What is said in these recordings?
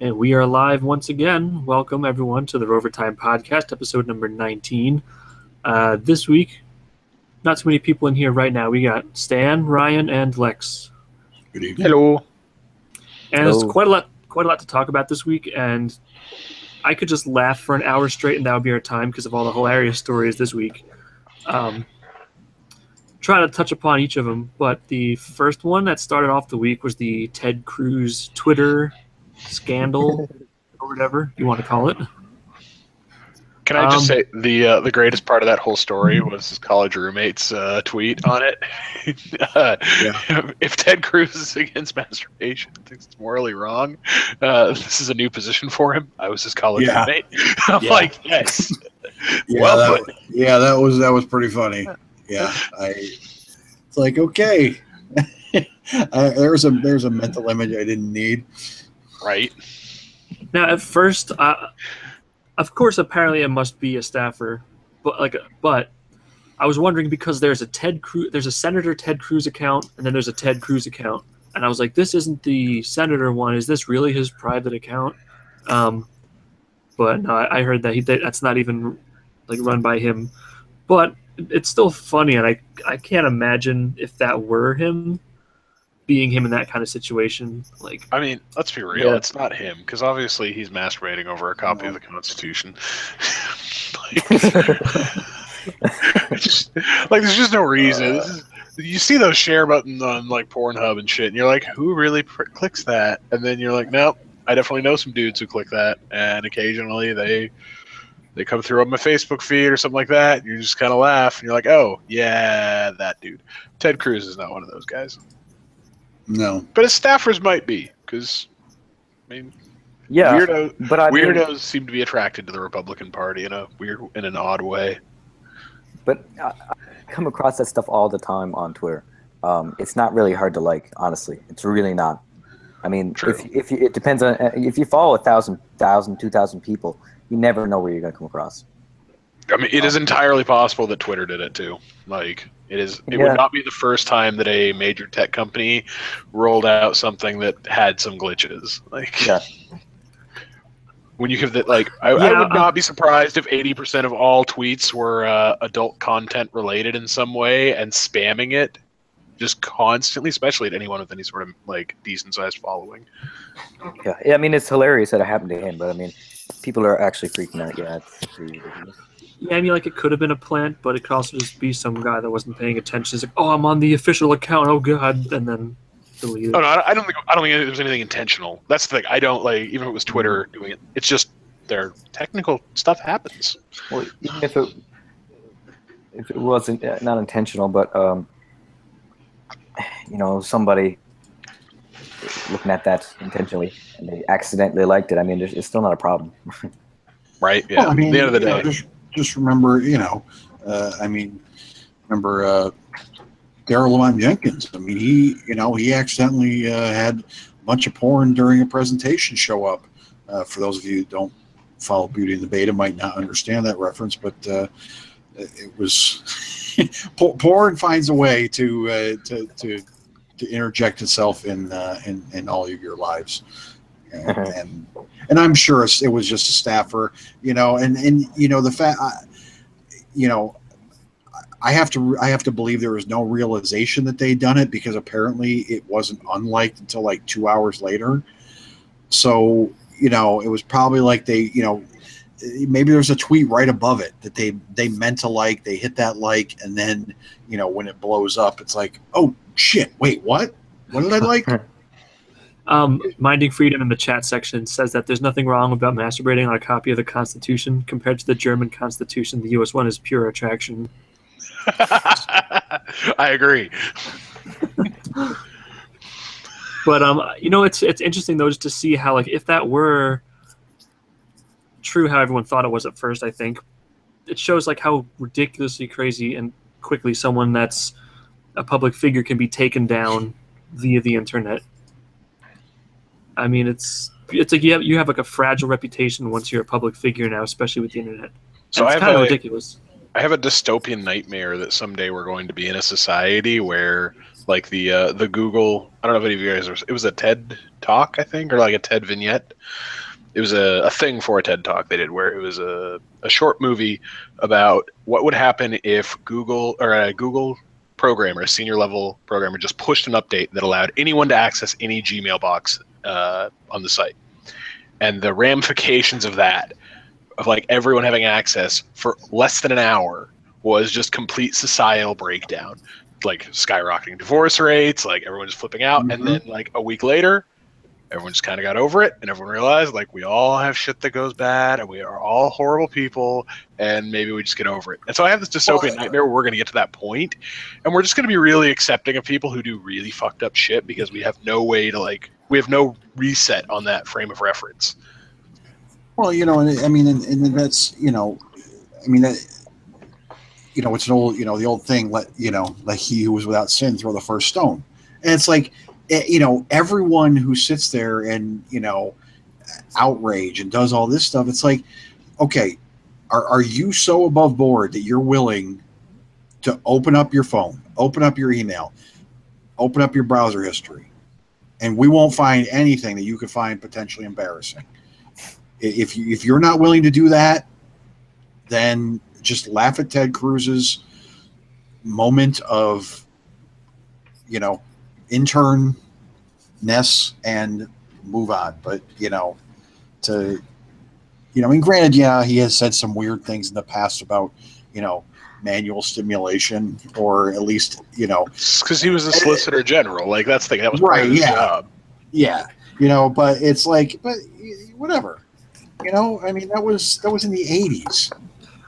And we are live once again. Welcome, everyone, to the Rovertime podcast, episode number 19. This week, not too many people in here right now. We got Stan, Ryan, and Lex. Good evening. Hello. And there's quite a lot to talk about this week, and I could just laugh for an hour straight, and that would be our time because of all the hilarious stories this week. Try to touch upon each of them, but the first one that started off the week was the Ted Cruz Twitter scandal, or whatever you want to call it. Can I just say the greatest part of that whole story was his college roommate's tweet on it. If Ted Cruz is against masturbation, thinks it's morally wrong, this is a new position for him. I was his college roommate. I'm like, yes. That was pretty funny. Yeah, it's like, okay, there's a mental image I didn't need. Right. Now, at first, of course, apparently it must be a staffer, but I was wondering because there's a Senator Ted Cruz account, and then there's a Ted Cruz account, and I was like, this isn't the senator one. Is this really his private account? But no, I heard that that's not even run by him, but it's still funny, and I can't imagine if that were him, being him in that kind of situation. I mean, let's be real, it's not him, because obviously he's masturbating over a copy of the Constitution. There's just no reason. You see those share buttons on Pornhub and shit, and you're like, who really clicks that? And then you're like, nope, I definitely know some dudes who click that, and occasionally they come through on my Facebook feed or something like that, and you just kind of laugh, and you're like, oh, yeah, that dude. Ted Cruz is not one of those guys. No. But his staffers might be, because, weirdos seem to be attracted to the Republican Party in an odd way. But I come across that stuff all the time on Twitter. It's not really hard to like, honestly. It's really not. I mean, it depends on if you follow 1,000, 2,000 people, you never know where you're going to come across. I mean, it is entirely possible that Twitter did it too. It would not be the first time that a major tech company rolled out something that had some glitches. When you give that, I would not be surprised if 80% of all tweets were adult content related in some way and spamming it just constantly, especially at anyone with any sort of decent sized following. Yeah. I mean, it's hilarious that it happened to him, but I mean, people are actually freaking out. Yeah, it's pretty ridiculous. Yeah, I mean, it could have been a plant, but it could also just be some guy that wasn't paying attention. He's like, "Oh, I'm on the official account. Oh God," and then delete it. Oh no, I don't think there was anything intentional. That's the thing. I don't even if it was Twitter doing it. It's just their technical stuff happens. Well, even if it wasn't not intentional, but somebody looking at that intentionally and they accidentally liked it. I mean, it's still not a problem. Right. Yeah. Well, I mean, at the end of the day. Just remember, remember Daryl Lamont Jenkins. I mean, he accidentally had a bunch of porn during a presentation show up. For those of you who don't follow Beauty and the Beta, might not understand that reference, but it was porn finds a way to interject itself in all of your lives. And I'm sure it was just a staffer, the fact, I have to believe there was no realization that they'd done it because apparently it wasn't unliked until 2 hours later. So, it was probably maybe there's a tweet right above it that they meant to they hit that and then, when it blows up, it's like, oh shit, wait, what did I like? Minding Freedom in the chat section says that there's nothing wrong about masturbating on a copy of the Constitution. Compared to the German Constitution, the U.S. one is pure attraction. I agree. But it's interesting though just to see how if that were true, how everyone thought it was at first. I think it shows how ridiculously crazy and quickly someone that's a public figure can be taken down via the internet. I mean, it's you have a fragile reputation once you're a public figure now, especially with the internet. So it's kind of ridiculous. I have a dystopian nightmare that someday we're going to be in a society where the Google I don't know if any of you guys it was a TED Talk, I think, or like a TED vignette. It was a thing for a TED Talk they did where it was a short movie about what would happen if Google or a Google programmer, a senior level programmer, just pushed an update that allowed anyone to access any Gmail box on the site. And the ramifications of that, of like everyone having access for less than an hour, was just complete societal breakdown. Like skyrocketing divorce rates, like everyone just flipping out. And then like a week later, everyone just kind of got over it, and everyone realized like we all have shit that goes bad, and we are all horrible people, and maybe we just get over it. And so I have this dystopian nightmare where we're going to get to that point, and we're just going to be really accepting of people who do really fucked up shit because we have no way to we have no reset on that frame of reference. Well, you know, and I mean, and that's, you know, I mean, that, you know, it's an old, you know, the old thing, let he who was without sin throw the first stone. And it's like, you know, everyone who sits there and, you know, outrage and does all this stuff, it's like, okay, are you so above board that you're willing to open up your phone, open up your email, open up your browser history, and we won't find anything that you could find potentially embarrassing? If you're not willing to do that, then just laugh at Ted Cruz's moment of, you know, internness and move on. But, you know, I mean, granted, yeah, he has said some weird things in the past about, you know, manual stimulation, or at least, you know, because he was a solicitor general. Like, that's the thing. That was part of his job. Yeah. You know, but it's like, but whatever. You know, I mean, that was in the 80s.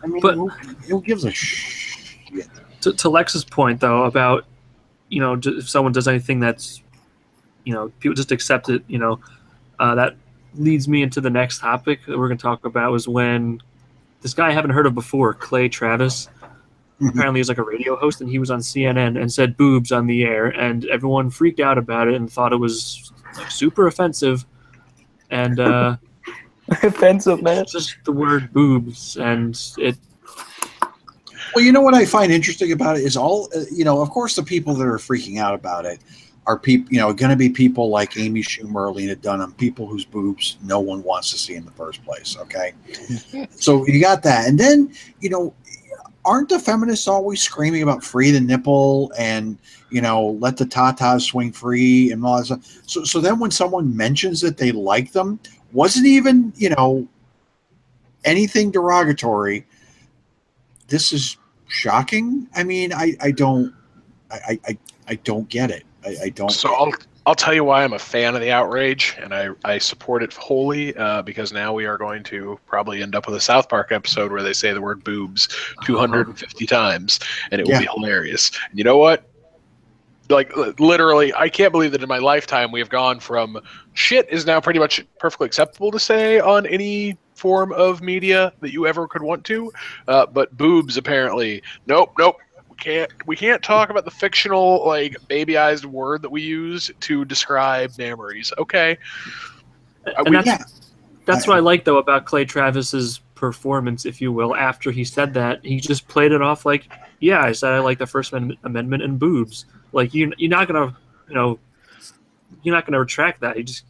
I mean, but who gives a shit? To Lex's point, though, about, you know, if someone does anything that's, you know, people just accept it, you know, that leads me into the next topic that we're going to talk about, was when this guy I haven't heard of before, Clay Travis, apparently he's like a radio host, and he was on CNN and said boobs on the air, and everyone freaked out about it and thought it was like super offensive. And offensive, man. Just the word boobs, and it. Well, you know what I find interesting about it is all, you know, of course, the people that are freaking out about it are people, you know, going to be people like Amy Schumer, Lena Dunham, people whose boobs no one wants to see in the first place. Okay. So you got that. And then, you know, aren't the feminists always screaming about free the nipple and, you know, let the tatas swing free and all that stuff? So then when someone mentions that they like them, wasn't even, you know, anything derogatory, this is shocking. I mean, I don't get it. I don't. So I'll tell you why I'm a fan of the outrage, and I support it wholly, because now we are going to probably end up with a South Park episode where they say the word boobs 250 times, and it will be hilarious. And you know what? Like, literally, I can't believe that in my lifetime we have gone from shit is now pretty much perfectly acceptable to say on any form of media that you ever could want to, but boobs apparently, nope. We can't talk about the fictional, like, babyized word that we use to describe memories. Okay. That's what I like, though, about Clay Travis's performance, if you will. After he said that, he just played it off like, yeah, I said I like the First Amendment and boobs. Like, you're not gonna, you know, you're not gonna retract that. You just,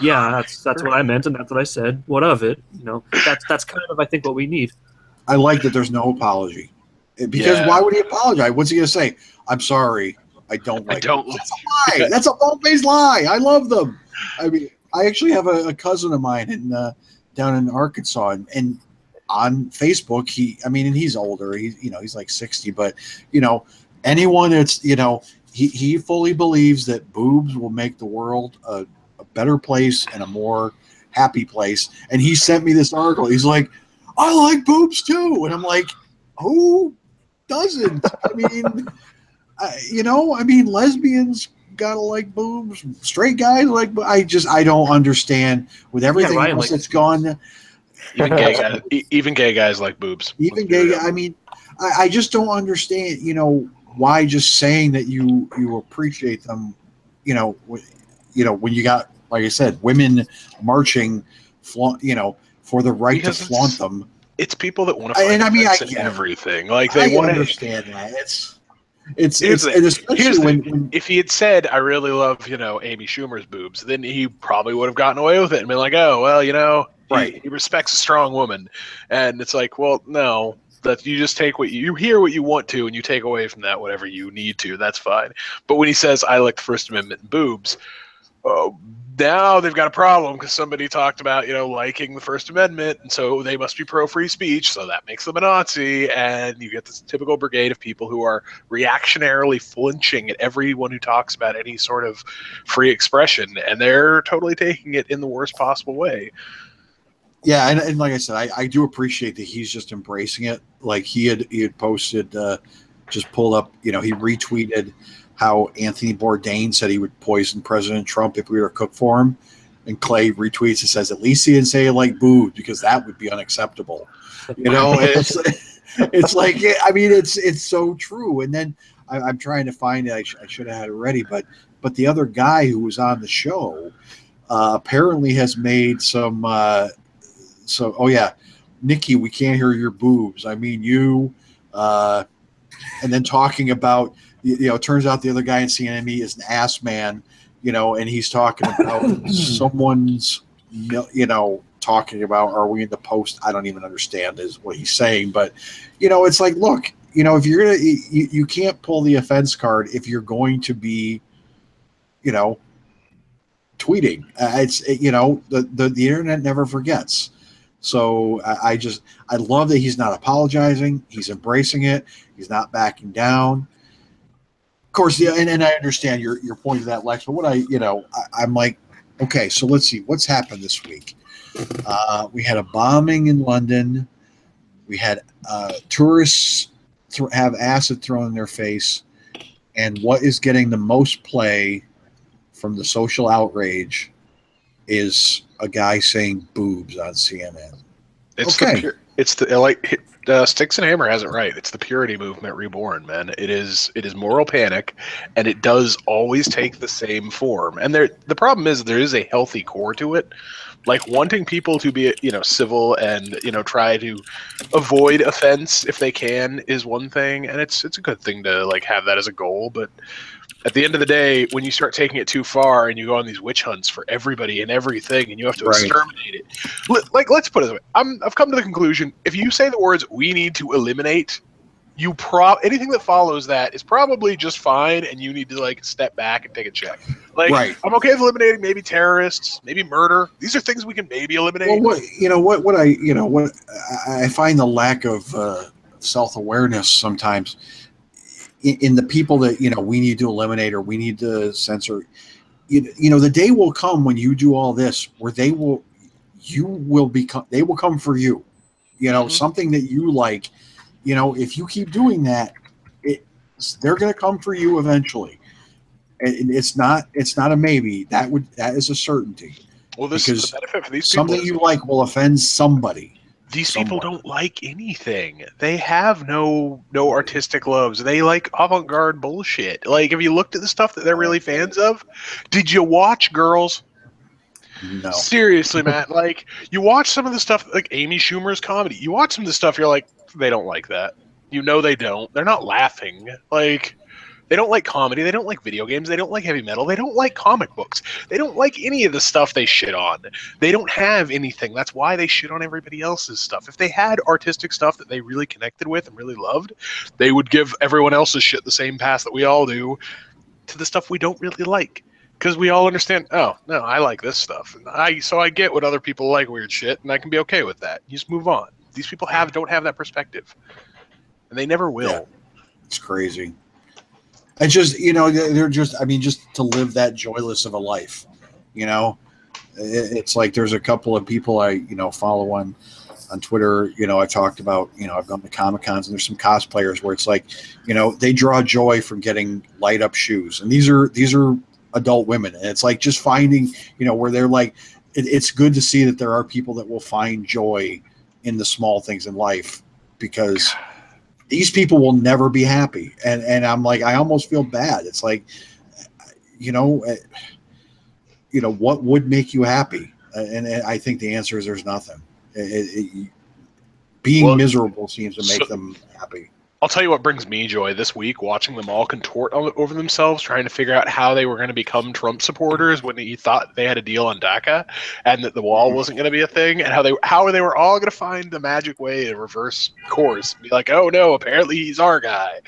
yeah, that's what I meant, and that's what I said. What of it? You know, that's kind of, I think, what we need. I like that there's no apology, because why would he apologize? What's he gonna say? I'm sorry, I don't like. That's a lie. That's a bald-faced lie. I love them. I mean, I actually have a cousin of mine down in Arkansas, and on Facebook, and he's older. He's like 60, but, you know, anyone that's, you know, he fully believes that boobs will make the world a better place and a more happy place. And he sent me this article. He's like, I like boobs too. And I'm like, who doesn't? I mean, lesbians gotta like boobs. Straight guys like, I don't understand with everything else that's gone. Even gay guys like boobs. Even gay guys. I mean, I just don't understand, you know, why just saying that you appreciate them, you know, when you got, like I said, women marching, you know, for the right to flaunt them. It's people that want to find and everything. Like, they want to understand that. It's Here's and especially when if he had said, "I really love Amy Schumer's boobs," then he probably would have gotten away with it and been like, "Oh well, right. he respects a strong woman," and it's like, well, no. That you just take what you hear what you want to, and you take away from that whatever you need to. That's fine. But when he says, "I like the First Amendment and boobs," now they've got a problem because somebody talked about liking the First Amendment, and so they must be pro free speech. So that makes them a Nazi, and you get this typical brigade of people who are reactionarily flinching at everyone who talks about any sort of free expression, and they're totally taking it in the worst possible way. Yeah, and like I said, I do appreciate that he's just embracing it. Like he had posted, just pulled up, he retweeted how Anthony Bourdain said he would poison President Trump if we were to cook for him. And Clay retweets and says, at least he didn't say it like boobs, because that would be unacceptable. It's like, I mean, it's so true. And then I'm trying to find it. I should have had it ready, but the other guy who was on the show apparently has made some. Oh yeah, Nikki, we can't hear your boobs. I mean, you. And then talking about, it turns out the other guy in CNME is an ass man, and he's talking about someone's, talking about, are we in the post? I don't even understand is what he's saying, but, it's like, look, if you're going to, you can't pull the offense card if you're going to be, tweeting. The internet never forgets. So I love that he's not apologizing. He's embracing it. He's not backing down. Of course, yeah, and I understand your point of that, Lex. But what I'm like, okay, so let's see what's happened this week. We had a bombing in London. We had tourists have acid thrown in their face, and what is getting the most play from the social outrage is a guy saying boobs on CNN. It's okay. Sticks and Hammer has it right. It's the purity movement reborn, man. It is moral panic, and it does always take the same form. And the problem is there is a healthy core to it. Like wanting people to be, civil and, try to avoid offense if they can is one thing, and it's a good thing to have that as a goal, but at the end of the day, when you start taking it too far and you go on these witch hunts for everybody and everything, and you have to exterminate it, let's put it this way: I've come to the conclusion: if you say the words "we need to eliminate," anything that follows that is probably just fine, and you need to step back and take a check. I'm okay with eliminating maybe terrorists, maybe murder. These are things we can maybe eliminate. Well, what I find the lack of self-awareness sometimes in the people that we need to eliminate or we need to censor. The day will come when you do all this where they will come for you. Something that you like. If you keep doing that, they're going to come for you eventually. And it's not a maybe. That is a certainty. Well, this is the benefit for these people. Something you like will offend somebody. These people don't like anything. They have no artistic loves. They like avant-garde bullshit. Have you looked at the stuff that they're really fans of? Did you watch Girls? No. Seriously, Matt. You watch some of the stuff, like Amy Schumer's comedy. You watch some of the stuff, you're like, they don't like that. They don't. They're not laughing. They don't like comedy. They don't like video games. They don't like heavy metal. They don't like comic books. They don't like any of the stuff they shit on. They don't have anything. That's why they shit on everybody else's stuff. If they had artistic stuff that they really connected with and really loved, they would give everyone else's shit the same pass that we all do to the stuff we don't really like. Because we all understand, oh, no, I like this stuff. So I get what other people like weird shit, and I can be okay with that. You just move on. These people don't have that perspective. And they never will. Yeah. It's crazy. It's just, they're just, just to live that joyless of a life, it's like there's a couple of people I, follow on Twitter, I talked about, I've gone to Comic-Cons and there's some cosplayers where it's like, they draw joy from getting light up shoes. And these are adult women. And it's like just finding, where they're like, it's good to see that there are people that will find joy in the small things in life, because these people will never be happy. And I'm like, I almost feel bad. It's like, what would make you happy? And I think the answer is there's nothing. Being miserable seems to make them happy. I'll tell you what brings me joy this week, watching them all contort over themselves, trying to figure out how they were going to become Trump supporters when he thought they had a deal on DACA and that the wall wasn't going to be a thing, and how they were all going to find the magic way to reverse course, be like, oh no, apparently he's our guy.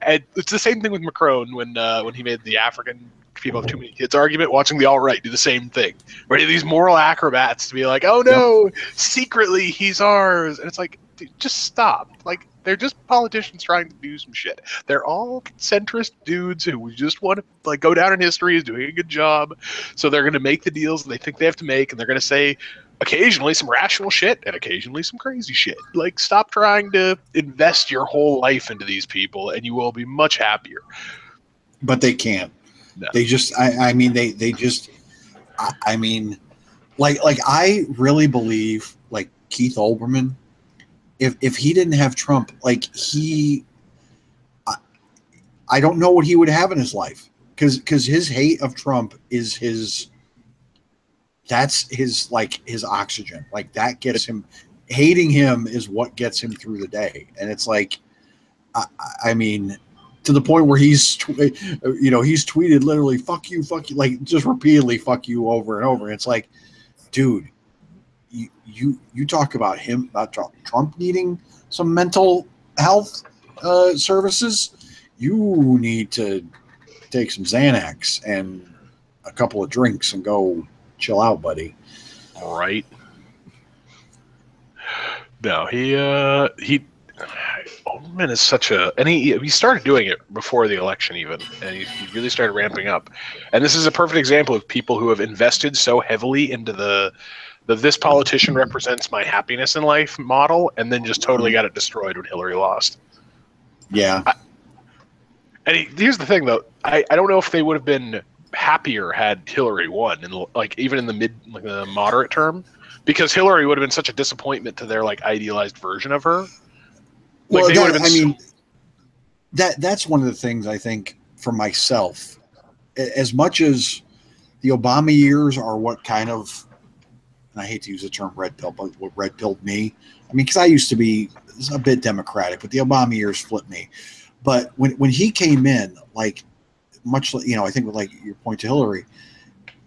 And it's the same thing with Macron when he made the African people have too many kids argument, watching the alt-right do the same thing. Ready, these moral acrobats to be like, oh no, secretly he's ours. And it's like, dude, just stop. Like, they're just politicians trying to do some shit. They're all centrist dudes who just want to like go down in history as doing a good job. So they're going to make the deals that they think they have to make, and they're going to say occasionally some rational shit and occasionally some crazy shit. Like, stop trying to invest your whole life into these people, and you will be much happier. But they can't. No. They just, I mean, they just, I mean, like I really believe, like, Keith Olbermann, if he didn't have Trump, like, I don't know what he would have in his life, because his hate of Trump is that's his oxygen. Like, that gets him, hating him is what gets him through the day. And it's like, I mean, to the point where he's tweeted literally fuck you, like, just repeatedly fuck you over and over. And it's like, dude, you talk about Trump needing some mental health services. You need to take some Xanax and a couple of drinks and go chill out, buddy. All right. No, Olbermann is such a, and he started doing it before the election even, and he really started ramping up. And this is a perfect example of people who have invested so heavily into the this politician represents my happiness in life model, and then just totally got it destroyed when Hillary lost. Yeah. Here's the thing, though. I don't know if they would have been happier had Hillary won, and like even in the moderate term, because Hillary would have been such a disappointment to their like idealized version of her. Like, well, that's one of the things I think for myself, as much as the Obama years are what kind of, and I hate to use the term red pill, but what red pilled me. I mean, because I used to be a bit Democratic, but the Obama years flipped me. But when he came in, like, much, I think with like your point to Hillary,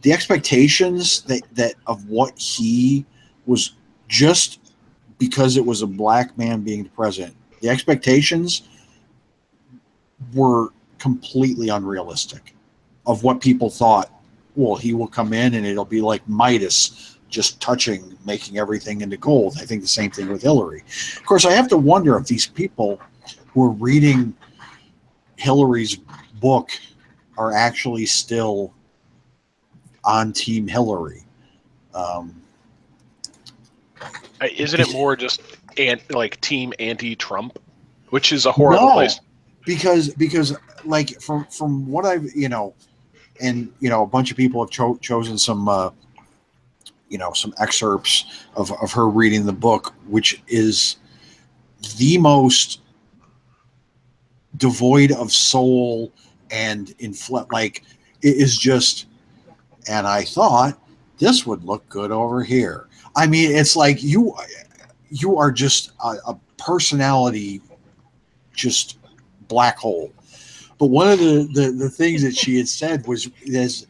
the expectations that of what he was, just because it was a black man being the president, the expectations were completely unrealistic of what people thought. Well, he will come in and it'll be like Midas, just touching, making everything into gold. I think the same thing with Hillary. Of course, I have to wonder if these people who are reading Hillary's book are actually still on Team Hillary. Isn't it more just team anti-Trump, which is a horrible place? Because like from what I've and a bunch of people have chosen some some excerpts of her reading the book, which is the most devoid of soul and like, it is just, and I thought this would look good over here. I mean, it's like you are just a personality, just black hole. But one of the things that she had said is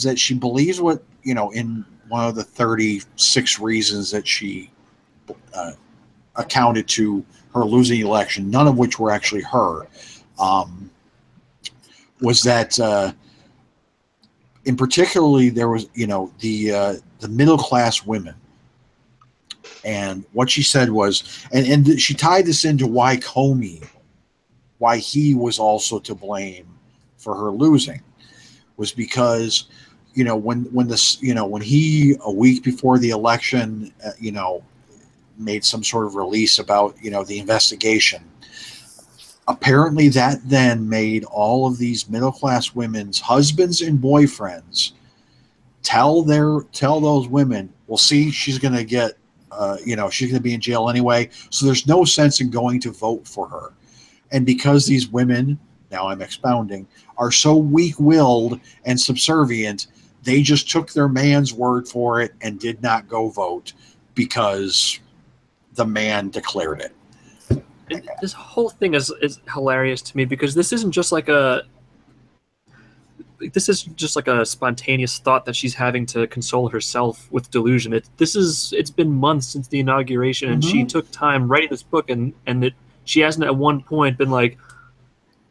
that she believes what, in one of the 36 reasons that she accounted to her losing the election, none of which were actually her, was that in particularly there was, the middle class women. And what she said was, and she tied this into why he was also to blame for her losing, was because, when he, a week before the election, made some sort of release about, the investigation. Apparently that then made all of these middle-class women's husbands and boyfriends tell those women, well, see, she's going to get, she's going to be in jail anyway, so there's no sense in going to vote for her. And because these women, now I'm expounding, are so weak-willed and subservient, they just took their man's word for it and did not go vote because the man declared it. this whole thing is hilarious to me because this isn't just like a spontaneous thought that she's having to console herself with delusion. It's been months since the inauguration, and she took time writing this book, and she hasn't at one point been like,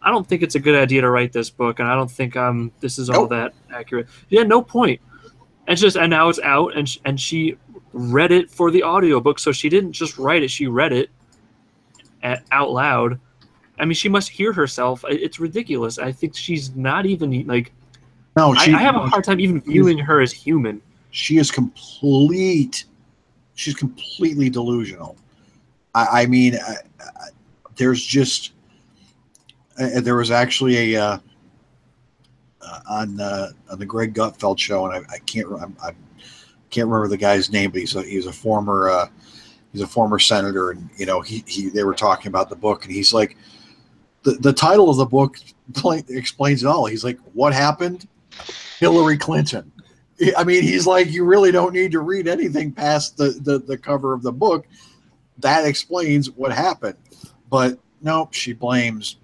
I don't think it's a good idea to write this book, and I don't think this is all that accurate. Yeah, no point. And now it's out, and she read it for the audiobook, so she didn't just write it, she read it out loud. I mean, she must hear herself. It's ridiculous. I think she's not even like. No, I have a hard time even viewing her as human. She is complete. She's completely delusional. I mean, there's just. There was actually a on the Greg Gutfeld show, and I can't remember the guy's name, but he's a former senator, and they were talking about the book, and he's like, the title of the book explains it all. He's like, what happened? Hillary Clinton. I mean, he's like, you really don't need to read anything past the cover of the book. That explains what happened. But no, she blames.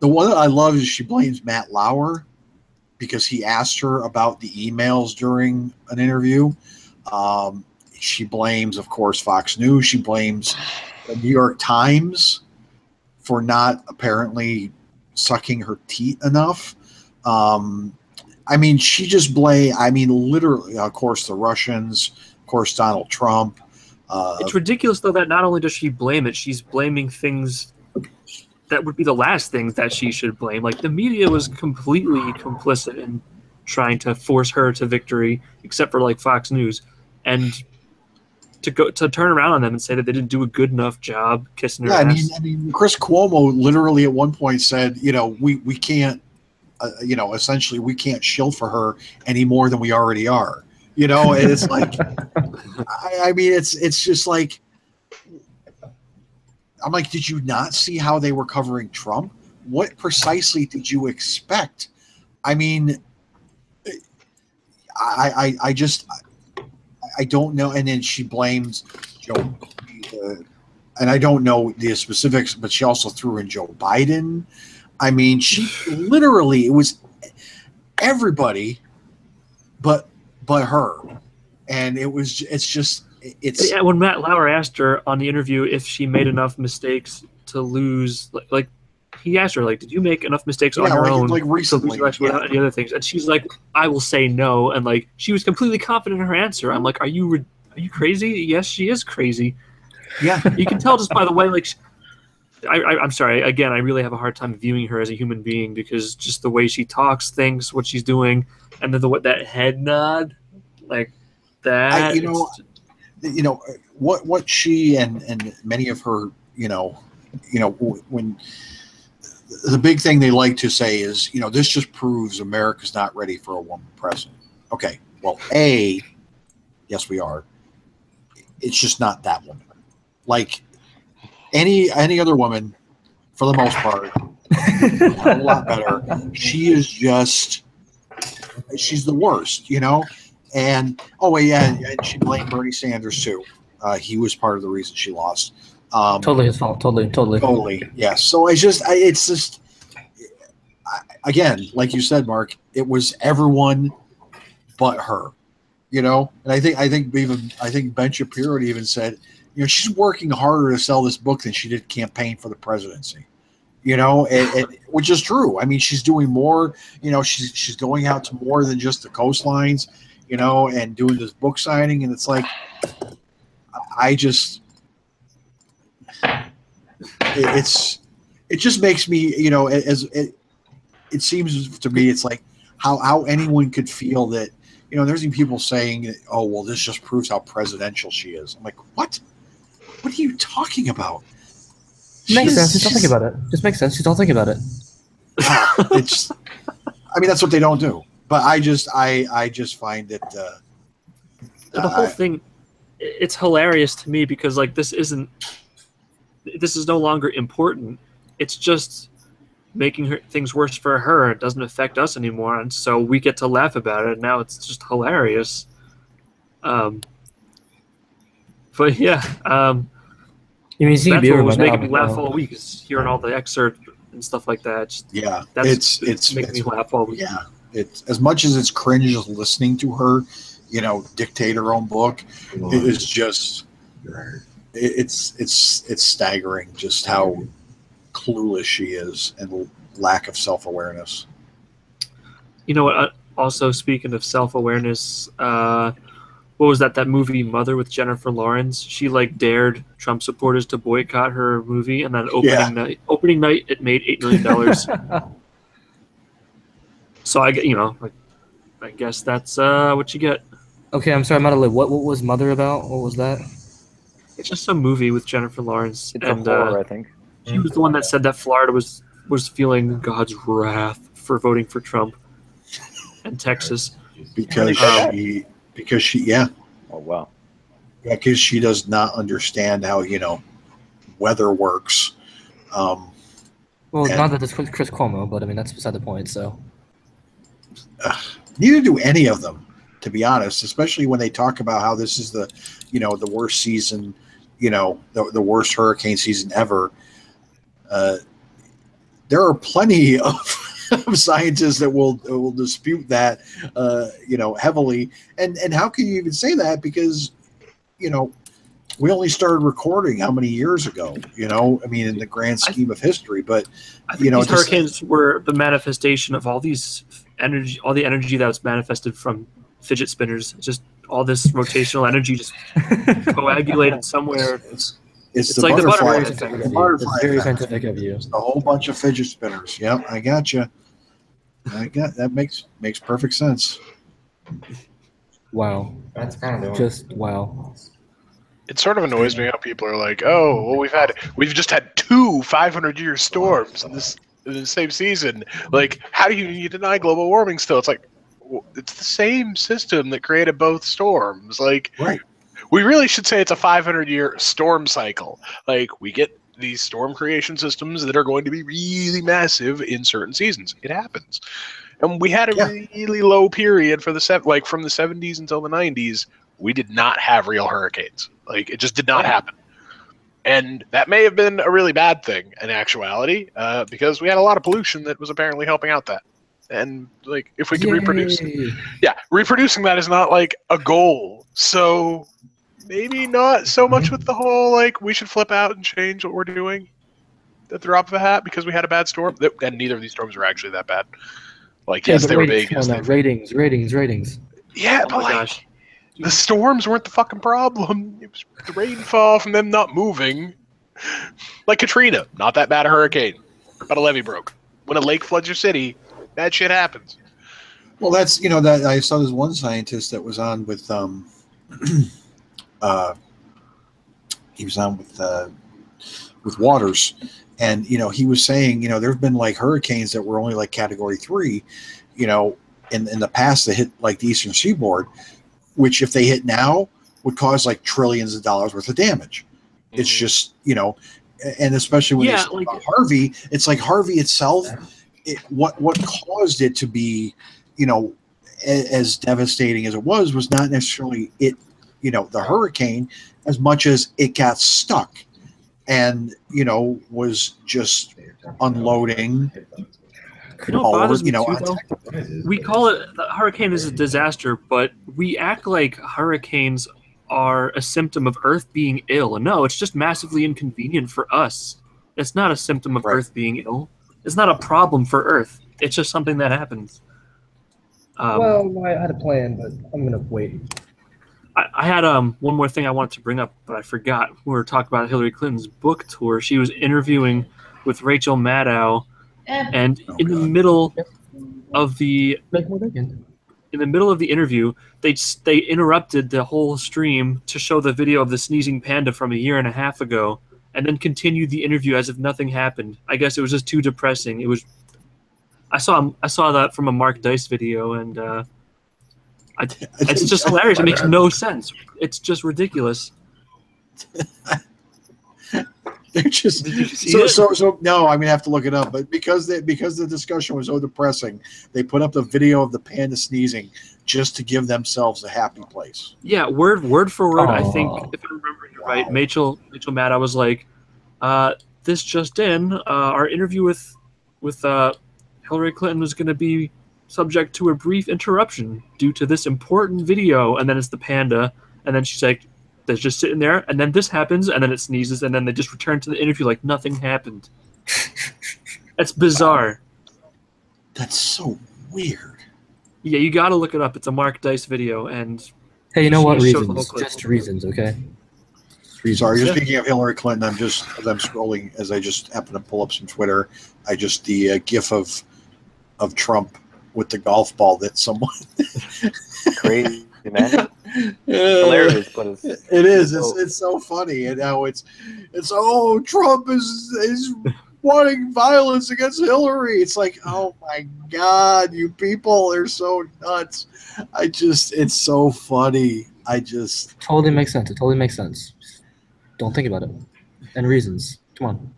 The one that I love is she blames Matt Lauer because he asked her about the emails during an interview. She blames, of course, Fox News. She blames the New York Times for not apparently sucking her teat enough. I mean, she just literally, of course, the Russians, of course, Donald Trump. It's ridiculous, though, that not only does she blame it, she's blaming things that would be the last things that she should blame. Like, the media was completely complicit in trying to force her to victory, except for, like, Fox News. And to turn around on them and say that they didn't do a good enough job kissing her ass. I mean, Chris Cuomo literally at one point said, we can't, essentially we can't shill for her any more than we already are. And it's like, I mean, it's just like, I'm like, did you not see how they were covering Trump? What precisely did you expect? I mean, I don't know. And then she blames Joe, and I don't know the specifics, but she also threw in Joe Biden. I mean, she literally, it was everybody but her. And it's when Matt Lauer asked her on the interview if she made enough mistakes to lose, like he asked her, like, did you make enough mistakes on your own recently, to lose without any other things? And she's like, I will say no. And like, she was completely confident in her answer. I'm like, are you crazy? Yes, she is crazy. Yeah. You can tell just by the way, like, I'm sorry. Again, I really have a hard time viewing her as a human being because just the way she talks, thinks, what she's doing, and then that head nod, like that. What she and many of her, when the big thing they like to say is, this just proves America's not ready for a woman president. Okay, well, yes, we are. It's just not that woman. Like any other woman, for the most part, a lot better. She's the worst, And and she blamed Bernie Sanders too. He was part of the reason she lost. Totally his fault. Totally. Yeah. So it's just again, like you said, Mark, it was everyone but her. And I think Ben Shapiro even said, she's working harder to sell this book than she did campaign for the presidency. Which is true. I mean, she's doing more. She's going out to more than just the coastlines. And doing this book signing, and it's like, it just makes me, it seems to me, it's like how anyone could feel that, there's even people saying, oh, well, this just proves how presidential she is. I'm like, what? What are you talking about? Makes sense. Just don't think about it. Just makes sense. Just don't think about it. That's what they don't do. But I just find that the whole thing, it's hilarious to me because like this is no longer important. It's just making things worse for her. It doesn't affect us anymore, and so we get to laugh about it. And now it's just hilarious. But yeah, You mean see That's Bieber what was by now, making me but laugh no. all week, is hearing all the excerpts and stuff like that. Yeah, That's it's making me laugh all week. yeah. It's as much as it's cringe listening to her, dictate her own book. It is just it's staggering just how clueless she is and lack of self-awareness. You know what? Also, speaking of self-awareness, what was that movie Mother with Jennifer Lawrence? She dared Trump supporters to boycott her movie, and then opening night it made $8 million. So I guess that's what you get. Okay, I'm sorry, I'm out of live. What was Mother about? What was that? It's just a movie with Jennifer Lawrence, It's and a horror, I think. she was the one that said that Florida was feeling God's wrath for voting for Trump, and Texas. Because she Oh wow. because she does not understand how weather works. Well, And- not that it's Chris Cuomo, but I mean that's beside the point. So Neither do any of them, to be honest. Especially when they talk about how this is the worst season, the worst hurricane season ever. There are plenty of scientists that will dispute that, heavily. And how can you even say that? Because, we only started recording how many years ago? I mean, in the grand scheme of history. But I think these hurricanes were the manifestation of all the energy that was manifested from fidget spinners. Just all this rotational energy just coagulated somewhere. It's like the butterfly butterfly effect. effect. The butterfly It's very effect. scientific of you. A whole bunch of fidget spinners. Yep, I got you. That makes perfect sense. Wow. That's kind of Just wow. It sort of annoys me how people are like, "Oh, well, we've just had 2 500-year storms in the same season. Like, how do you deny global warming still?" It's like, well, it's the same system that created both storms. Like, Right. we really should say it's a 500-year storm cycle. Like, we get these storm creation systems that are going to be really massive in certain seasons. It happens. And we had a really low period for from the 70s until the 90s. We did not have real hurricanes. Like, it just did not happen. And that may have been a really bad thing in actuality, because we had a lot of pollution that was apparently helping out that. And, like, if we could reproduce it. Yeah, reproducing that is not, like, a goal. So maybe not so much with the whole, like, we should flip out and change what we're doing at the drop of a hat because we had a bad storm. And neither of these storms were actually that bad. Like, yes, they were big. Yes, Ratings. Yeah, but, like, gosh. the storms weren't the fucking problem. It was the rainfall from them not moving. Like Katrina, not that bad a hurricane, but a levee broke. When a lake floods your city, bad shit happens. Well, that's that I saw this one scientist that was on with he was on with Waters, and he was saying there have been like hurricanes that were only like Category 3, in the past that hit like the Eastern Seaboard, which if they hit now would cause like trillions of dollars worth of damage. It's just and especially when it's like Harvey, it's like Harvey itself. What caused it to be as devastating as it was not necessarily the hurricane as much as it got stuck and was just unloading all over bothers me too, though? We call it the hurricane is a disaster, but we act like hurricanes are a symptom of Earth being ill. And no, it's just massively inconvenient for us. It's not a symptom of Earth being ill. It's not a problem for Earth. It's just something that happens. Well, I had a plan, but I'm gonna wait. I had one more thing I wanted to bring up, but I forgot. We were talking about Hillary Clinton's book tour. She was interviewing with Rachel Maddow, and in the middle of the interview, they interrupted the whole stream to show the video of the sneezing panda from a year and a half ago, and then continued the interview as if nothing happened. I guess it was just too depressing. It was. I saw that from a Mark Dice video, and it's just hilarious. It makes no sense. It's just ridiculous. They're just Did you see it? so no, I'm gonna have to look it up. But because the discussion was so depressing, they put up the video of the panda sneezing just to give themselves a happy place. Yeah, word for word. I think Aw. if I'm remembering it right, Rachel Maddow was like, This just in, our interview with Hillary Clinton is going to be subject to a brief interruption due to this important video. And then it's the panda, and then she's like, they're just sitting there, and then this happens, and then it sneezes, and then they just return to the interview like nothing happened. That's bizarre. That's so weird. Yeah, you got to look it up. It's a Mark Dice video, and Hey, you know what? She showed the whole Reasons. clip. Just reasons, okay? Sorry, Yeah. just speaking of Hillary Clinton, I'm scrolling as I just happen to pull up some Twitter. The GIF of Trump with the golf ball that someone. Crazy, man. Hilarious, but it's It is. so- It's so funny, and now it's oh, Trump is wanting violence against Hillary. It's like, oh my God, you people are so nuts. It's so funny. Totally makes sense. It totally makes sense. Just don't think about it. And reasons. Come on.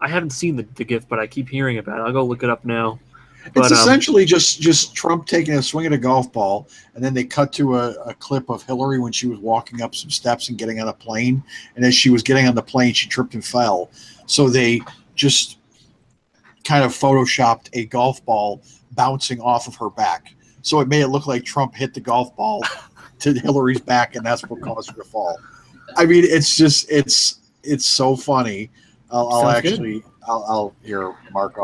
I haven't seen the GIF, but I keep hearing about it. I'll go look it up now. It's But, essentially just Trump taking a swing at a golf ball, and then they cut to a clip of Hillary when she was walking up some steps and getting on a plane. And as she was getting on the plane, she tripped and fell. So they just kind of photoshopped a golf ball bouncing off of her back. So it made it look like Trump hit the golf ball to Hillary's back, and that's what caused her to fall. I mean, it's so funny. I'll here, Mark.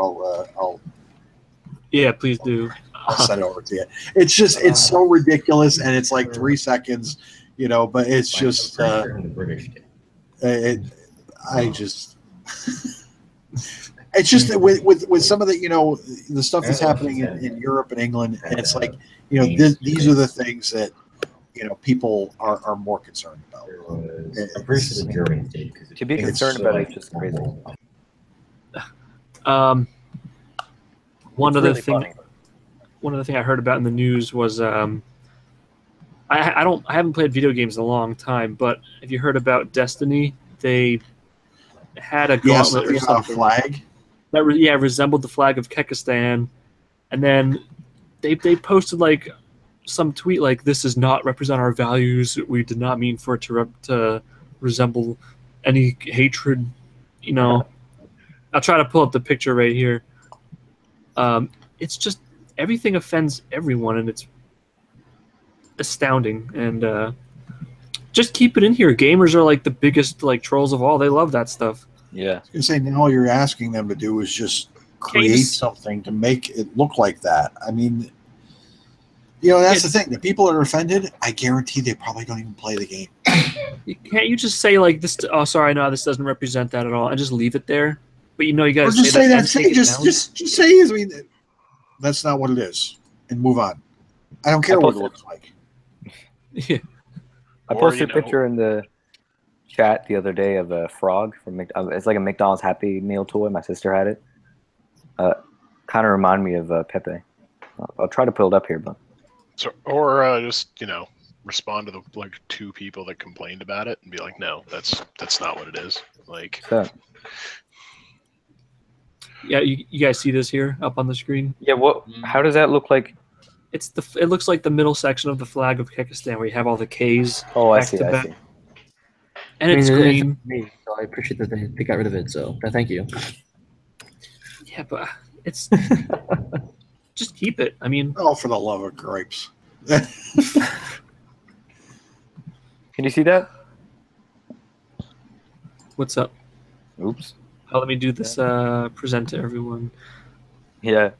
yeah, please do. I'll send it over to you. It's so ridiculous, and it's like 3 seconds, but it's just it's just that with some of the the stuff that's happening in Europe and England, and it's like these are the things that people are more concerned about. I'm pretty sure the Germans did. To be concerned about it is just crazy. One It's other really thing. funny. One other thing I heard about in the news was I haven't played video games in a long time, but have you heard about Destiny? They had a gauntlet or a something flag. that resembled the flag of Kyrgyzstan, and then they posted like some tweet like, "This does not represent our values. We did not mean for it to resemble any hatred." I'll try to pull up the picture right here. It's just everything offends everyone, and it's astounding. And just keep it in here. Gamers are like the biggest trolls of all. They love that stuff. Yeah. I was gonna say, now all you're asking them to do is just create something to make it look like that. I mean, that's the thing. The people that are offended, I guarantee they probably don't even play the game. Can't you just say like this? Oh, sorry, no, this doesn't represent that at all, and just leave it there. But you got to just say that. Just say, I mean, that's not what it is, and move on. I don't care what it looks like. Yeah. I Or, posted a picture in the chat the other day of a frog from it's like a McDonald's Happy Meal toy. My sister had it. Kind of remind me of Pepe. I'll try to pull it up here, but So, or just respond to the 2 people that complained about it and be like, no, that's not what it is. Like, so, Yeah, you guys see this here up on the screen? yeah. How does that look like? It looks like the middle section of the flag of Kyrgyzstan where you have all the K's. Oh, I back see. to I back. see. And it's green. Me, so I appreciate that they got rid of it. So thank you. Yeah, but it's just keep it. I mean, Oh, for the love of grapes! Can you see that? what's up? Oops. Oh, let me do this. Present to everyone. Yeah.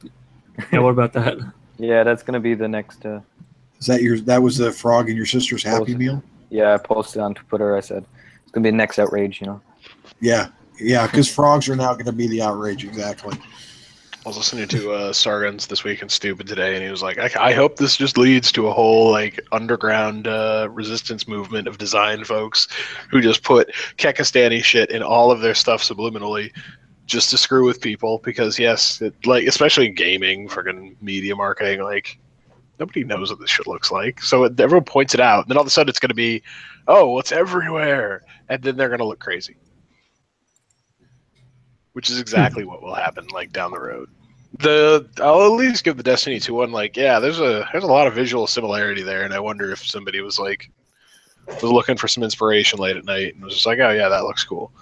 Yeah, what about that? Yeah, that's gonna be the next. Is that was the frog in your sister's Happy Meal? Yeah, I posted on Twitter. I said it's gonna be the next outrage. Yeah, because frogs are now going to be the outrage. Exactly. I was listening to Sargons This Week in Stupid today, and he was like, I hope this just leads to a whole underground resistance movement of design folks who just put Kekistani shit in all of their stuff subliminally just to screw with people, because yes, especially in gaming, friggin' media marketing, nobody knows what this shit looks like. So everyone points it out, and then all of a sudden it's going to be, oh, it's everywhere, and then they're going to look crazy. Which is exactly what will happen down the road. I'll at least give the Destiny 2 one, yeah, there's a lot of visual similarity there, and I wonder if somebody was like, was looking for some inspiration late at night and was just like, oh yeah, that looks cool.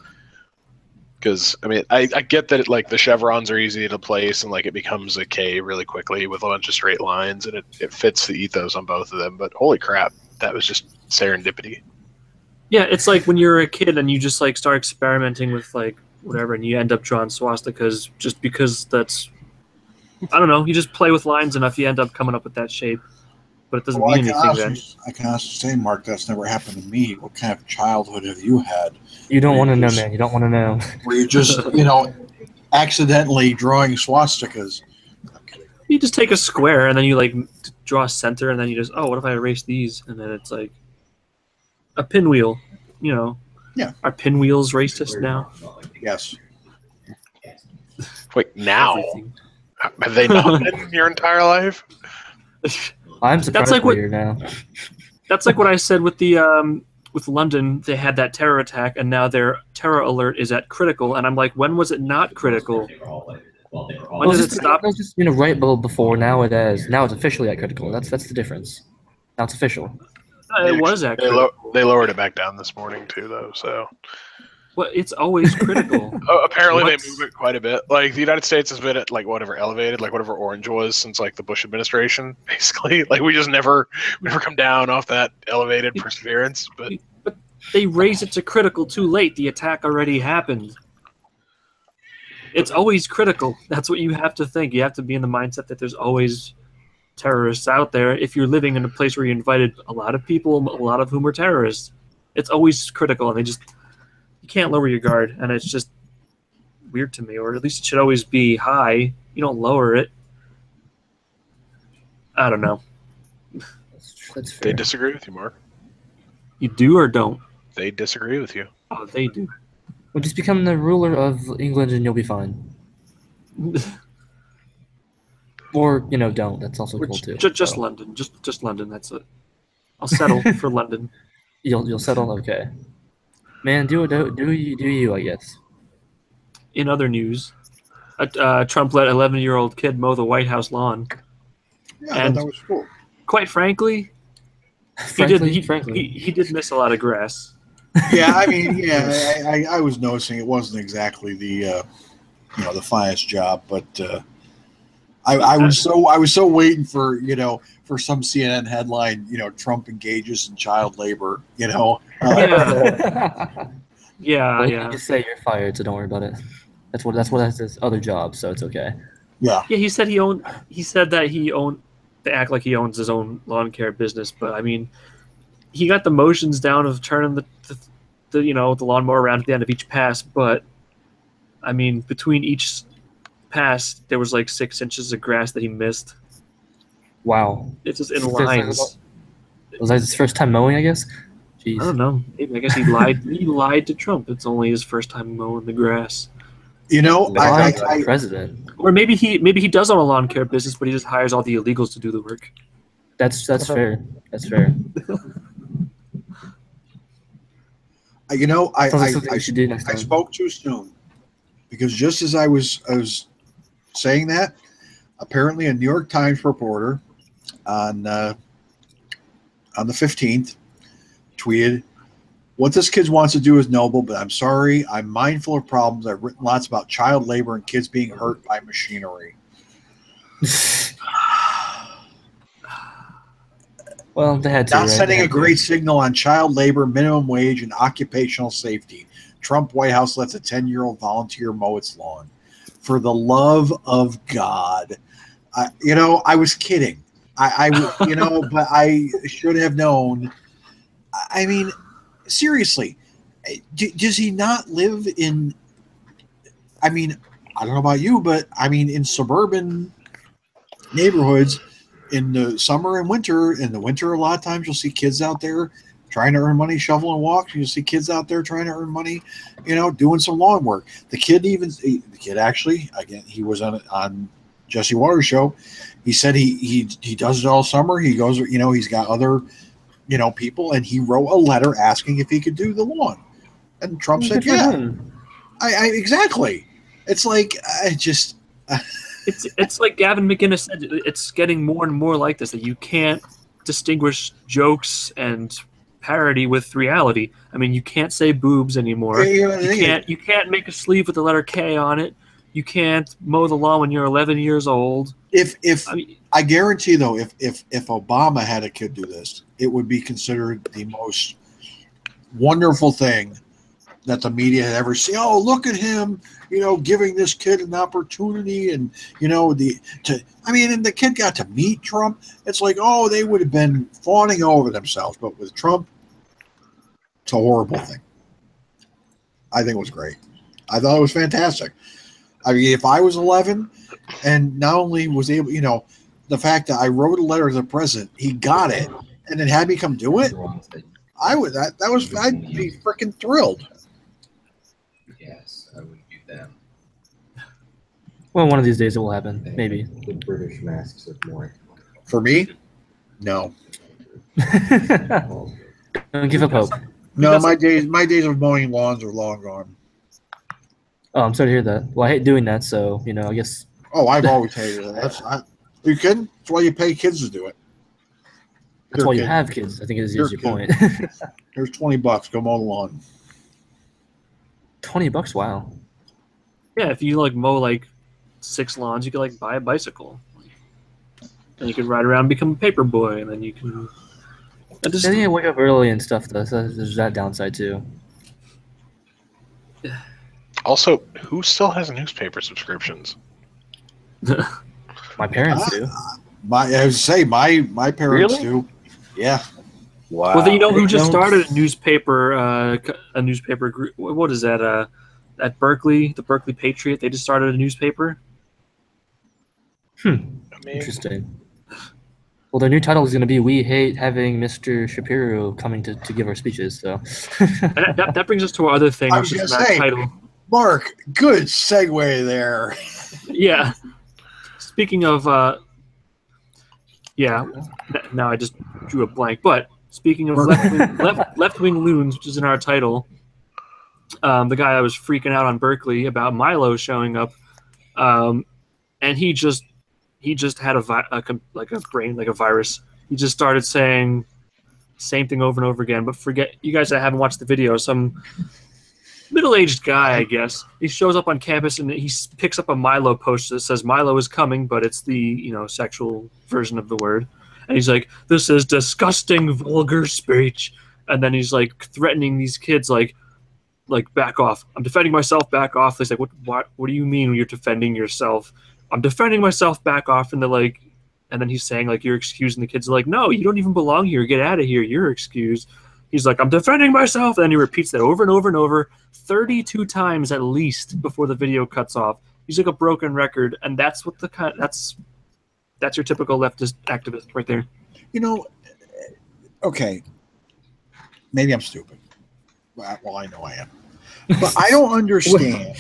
Because I mean, I get that like the chevrons are easy to place and like it becomes a K really quickly with a bunch of straight lines, and it fits the ethos on both of them. But holy crap, that was just serendipity. Yeah, it's like when you're a kid and you just like start experimenting with like whatever, and you end up drawing swastikas just because that's, I don't know, you just play with lines enough, you end up coming up with that shape. But it doesn't mean anything then. I can also say, Mark, that's never happened to me. What kind of childhood have you had? You don't want to know, man. You don't want to know. Where you just, accidentally drawing swastikas. You just take a square and then you like draw a center, and then you just, oh, what if I erase these? And then it's like a pinwheel, Yeah. Are pinwheels racist now? Yes. Wait, now? Everything. Have they not been your entire life? I'm surprised like what- you're now. That's like what I said with the with London. They had that terror attack, and now their terror alert is at critical. And I'm like, when was it not critical? When did it stop? It was just right before. Now it is. Now it's officially at critical. That's the difference. Now it's official. It was at critical. They lowered it back down this morning too, though. So. Well, it's always critical. Apparently they move it quite a bit. Like the United States has been at like whatever elevated, like whatever orange was since like the Bush administration, basically. Like we just never come down off that elevated perseverance. But they raised it to critical too late. The attack already happened. It's always critical. That's what you have to think. You have to be in the mindset that there's always terrorists out there. If you're living in a place where you invited a lot of people, a lot of whom are terrorists, it's always critical, and you can't lower your guard, and it's just weird to me. Or at least it should always be high. You don't lower it. I don't know. That's fair. they disagree with you, Mark. You do or don't? They disagree with you. Oh, they do. Well, just become the ruler of England and you'll be fine. Or don't. That's also cool too. Just London. Just London. That's it. I'll settle for London. You'll settle. Okay. Man, do you? I guess. In other news, Trump let 11-year-old kid mow the White House lawn. Yeah, And that was cool. quite frankly, he did miss a lot of grass. Yeah, I mean, I was noticing it wasn't exactly the the finest job, but I was so waiting for for some CNN headline, Trump engages in child labor, Yeah, Well, yeah. You say you're fired, so don't worry about it. That's his other job, so it's okay. Yeah. Yeah, he said that he owned. They act like he owns his own lawn care business, but I mean, he got the motions down of turning the lawnmower around at the end of each pass. But I mean, between each pass, there was like 6 inches of grass that he missed. Wow. It's just in lines. Was that his first time mowing? I guess. Jeez. I don't know. Maybe, I guess he lied. He lied to Trump. It's only his first time mowing the grass. President. Or maybe he does own a lawn care business, but he just hires all the illegals to do the work. That's fair. That's fair. I spoke too soon, because just as I was saying that, apparently a New York Times reporter on the 15th tweeted, "What this kid wants to do is noble, but I'm sorry, I'm mindful of problems. I've written lots about child labor and kids being hurt by machinery." Well, they had to. Not sending a great signal on child labor, minimum wage, and occupational safety. Trump White House lets a 10-year-old volunteer mow its lawn. For the love of God. I was kidding. But I should have known. I mean, seriously, does he not live in, I mean, I don't know about you, but I mean, in suburban neighborhoods in the summer and winter, in the winter, a lot of times you'll see kids out there trying to earn money, shoveling walks. You'll see kids out there trying to earn money, doing some lawn work. The kid actually, again, he was on Jesse Waters' show. He said he does it all summer. He goes, he's got other, people, and he wrote a letter asking if he could do the lawn. And Trump said, yeah. I exactly. It's like, It's like Gavin McInnes said. It's getting more and more like this, that you can't distinguish jokes and parity with reality. I mean, you can't say boobs anymore. You can't make a sleeve with the letter K on it. You can't mow the lawn when you're 11 years old. I guarantee though, if Obama had a kid do this, it would be considered the most wonderful thing that the media had ever seen. Oh, look at him, giving this kid an opportunity, and and the kid got to meet Trump. It's like, oh, they would have been fawning over themselves, but with Trump, it's a horrible thing. I think it was great. I thought it was fantastic. I mean, if I was 11 and not only was able, the fact that I wrote a letter to the president, he got it, and then had me come do it, I'd be freaking thrilled. Yes, I would do that. Well, one of these days it will happen. Maybe. The British masks are more. For me, no. Don't give up hope. No, my days of mowing lawns are long gone. Oh, I'm sorry to hear that. Well, I hate doing that, so I guess. Oh, I've always hated it. Are you kidding? That's why you pay kids to do it. That's why you have kids. I think is your point. Here's $20. Go mow the lawn. $20? Wow. Yeah, if you mow 6 lawns, you could buy a bicycle, and you could ride around, and become a paper boy, and then you can. Then you wake up early and stuff, though. So there's that downside too. Also, who still has newspaper subscriptions? My parents do. My parents do. Yeah. Wow. Well, then who just started a newspaper group? What is that? At Berkeley, the Berkeley Patriot, they just started a newspaper. Interesting. Well, their new title is going to be "We Hate Having Mr. Shapiro Coming to Give Our Speeches." So that brings us to our other thing. I was going to say, title. Mark, good segue there. Yeah. Speaking of, now I just drew a blank. But speaking of left-wing loons, which is in our title, the guy that was freaking out on Berkeley about Milo showing up, and he just had a virus. He just started saying same thing over and over again. But forget, you guys that haven't watched the video, some middle-aged guy, I guess, he shows up on campus and he picks up a Milo poster that says Milo is coming, but it's the sexual version of the word, and he's like, "This is disgusting, vulgar speech," and then he's threatening these kids like back off. I'm defending myself. Back off. He's like, what do you mean when you're defending yourself? I'm defending myself. Back off. And they're like, and then he's saying you're excused, and the kids are like, no, you don't even belong here. Get out of here. You're excused. He's like, I'm defending myself. And then he repeats that over and over and over 32 times at least before the video cuts off. He's like a broken record, and that's what that's your typical leftist activist right there. Okay, maybe I'm stupid. Well, I know I am, but I don't understand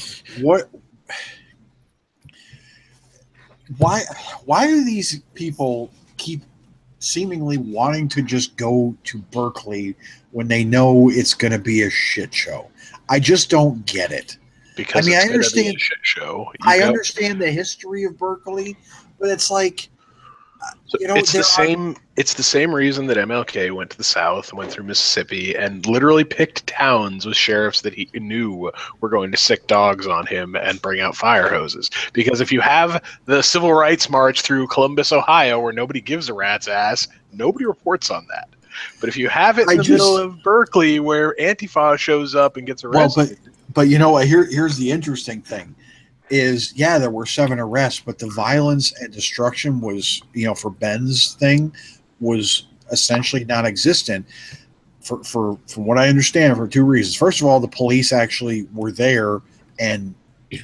why do these people keep seemingly wanting to just go to Berkeley when they know it's going to be a shit show? I just don't get it. Because I understand a shit show. I understand the history of Berkeley, but it's like, it's the same reason that MLK went to the South and went through Mississippi and literally picked towns with sheriffs that he knew were going to sick dogs on him and bring out fire hoses. Because if you have the Civil Rights March through Columbus, Ohio, where nobody gives a rat's ass, nobody reports on that. But if you have it in the middle of Berkeley, where Antifa shows up and gets arrested, but you know what? Here's the interesting thing. There were 7 arrests, but the violence and destruction was, for Ben's thing, was essentially non-existent. From what I understand, for 2 reasons. First of all, the police actually were there and